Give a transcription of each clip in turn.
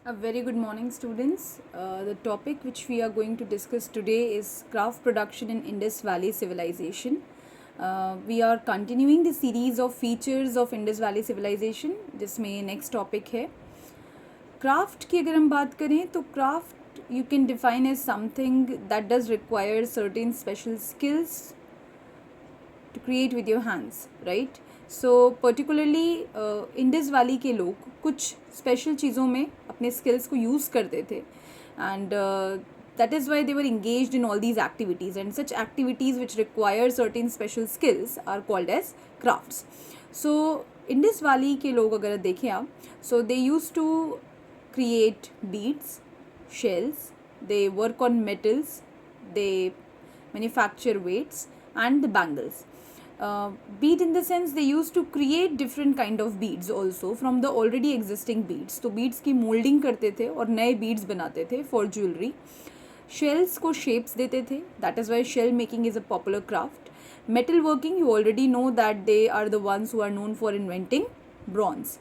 A very good morning, students. The topic which we are going to discuss today is craft production in Indus Valley Civilization. We are continuing the series of features of Indus Valley Civilization, जिसमें next topic है craft की. अगर हम बात करें तो craft you can define as something that does require certain special skills to create with your hands, right? So particularly Indus valley के लोग कुछ स्पेशल चीज़ों में अपने स्किल्स को यूज़ करते थे and that is why they were engaged in all these activities, and such activities which require certain special skills are called as crafts. So Indus valley के लोग अगर देखें आप, so they used to create beads, shells, they work on metals, they manufacture weights and the bangles. Bead in the sense they used to create different kind of beads also from the already existing beads. तो beads की molding करते थे और नए beads बनाते थे for jewelry. Shells को shapes देते थे, that is why shell making is a popular craft. Metal working, you already know that they are the ones who are known for inventing bronze.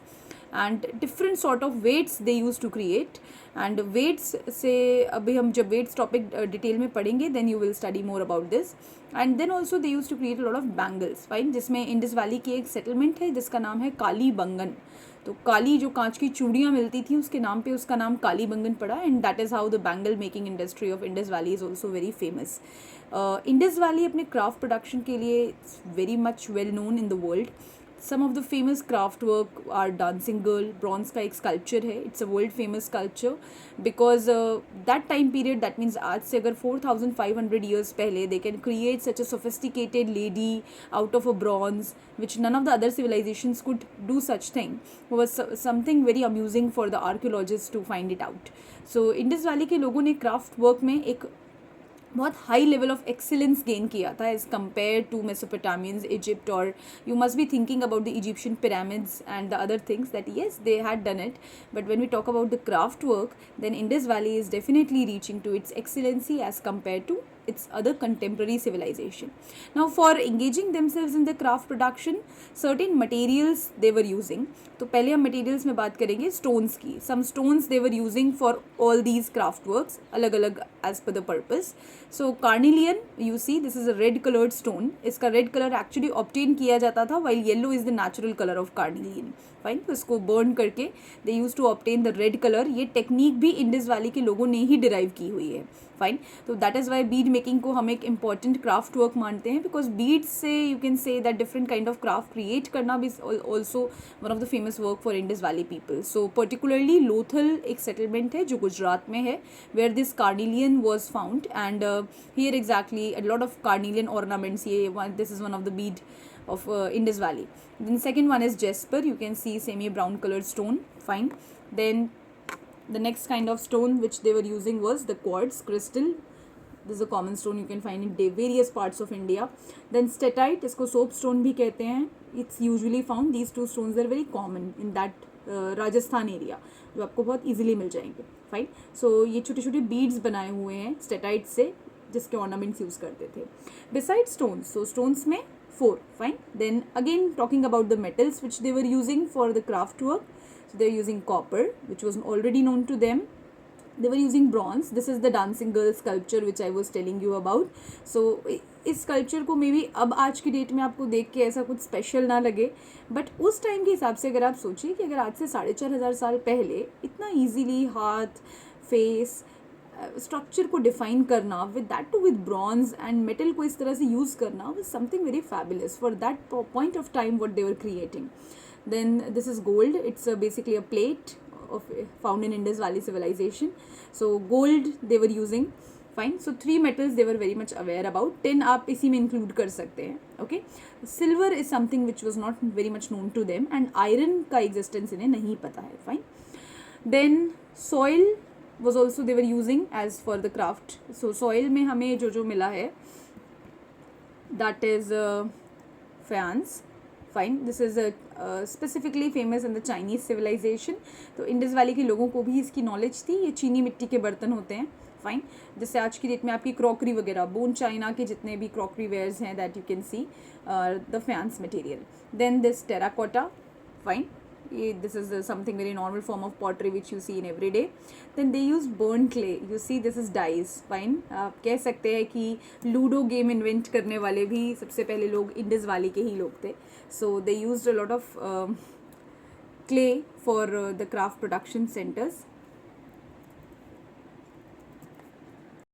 And different sort of weights they used to create. And weights से अभी हम जब weights topic detail में पढ़ेंगे then you will study more about this. And then also they used to create a lot of bangles, fine, जिसमें Indus valley की एक settlement है जिसका नाम है काली बंगन. तो काली जो कांच की चूड़ियाँ मिलती थी उसके नाम पे उसका नाम काली बंगन पड़ा. And that is how the bangle making industry of Indus valley is also very famous. Indus valley अपने क्राफ्ट प्रोडक्शन के लिए very much well known in the world. Some of the famous craft work are Dancing Girl, bronze का एक sculpture है. It's a world famous sculpture because that time period, that means आज से अगर 4,500 years पहले they can create such a sophisticated lady out of a bronze which none of the other civilizations could do such thing, was something very amusing for the archaeologists to find it out. So Indus Valley के लोगों ने craft work में एक बहुत high level of excellence gain किया था as compare to Mesopotamians, Egypt, और you must be thinking about the Egyptian pyramids and the other things that yes they had done it. But when we talk about the craft work then Indus valley is definitely reaching to its excellency as compare to its other contemporary civilization. Now for engaging themselves in the craft production, certain materials they were using. तो पहले हम materials में बात करेंगे stones की. Some stones they were using for all these craft works, अलग अलग as per the purpose. So carnelian, you see this is a red colored stone. इसका red color actually obtain किया जाता था while yellow is the natural color of carnelian. Fine, तो इसको burn करके they use to obtain the red colour. ये technique भी Indus valley के लोगों ने ही डिराइव की हुई है. फाइन, तो that is why bead making को हम एक इंपॉर्टेंट क्राफ्ट वर्क मानते हैं बिकॉज बीड्स से you can say that different kind of craft create करना भी also one of the famous work for Indus valley people. So particularly Lothal एक सेटलमेंट है जो गुजरात में है where this carnelian was found and here exactly a lot of carnelian ornaments. ये this is one of the Beed of Indus Valley. Then second one is jasper. You can see semi brown colored stone. Fine. Then the next kind of stone which they were using was the quartz crystal. This is a common stone you can find in various parts of India. Then statite, इसको soap stone भी कहते हैं. It's usually found. These two stones are very common in that Rajasthan area, जो आपको बहुत easily मिल जाएंगे. Fine, सो ये छोटे छोटे बीड्स बनाए हुए हैं स्टेटाइट से जिसके ऑर्नामेंट्स यूज़ करते थे. बिसाइड स्टोन्स, सो स्टोन्स में 4. Fine. Then again talking about the metals which they were using for the craft work. So they're using copper, which was already known to them. They were using bronze. This is the dancing girl sculpture which I was telling you about. So इस sculpture को may be अब आज की date में आपको देख के ऐसा कुछ स्पेशल ना लगे, बट उस टाइम के हिसाब से अगर आप सोचिए कि अगर आज से 4,500 साल पहले इतना ईजीली हाथ, फेस, स्ट्रक्चर को डिफाइन करना with that to with bronze and metal को इस तरह से यूज़ करना was something very fabulous for that point of time what they were creating. Then this is gold. It's basically a plate of found in Indus Valley civilization. So gold they were using. Fine. So 3 metals they were very much aware about. 10 आप इसी में include कर सकते हैं. Okay. Silver is something which was not very much known to them and iron का existence इन्हें नहीं पता है. Fine. Then soil was also they were using as for the craft. So soil में हमें जो जो मिला है that is faience. Fine, this is specifically famous in the Chinese civilization. तो इंडस वैली के लोगों को भी इसकी नॉलेज थी. ये चीनी मिट्टी के बर्तन होते हैं. फाइन, जैसे आज की डेट में आपकी क्रॉकरी वगैरह, बोन चाइना के जितने भी क्रॉकरी वेयर्स हैं that you can see the faience material. Then this terracotta. Fine, This is something very normal form of pottery which you see in every day. Then they use burnt clay. You see this is dice. Fine. आप कह सकते हैं कि ludo game invent करने वाले भी सबसे पहले लोग इंडस वैली के ही लोग थे. So they used a lot of clay for the craft production centers.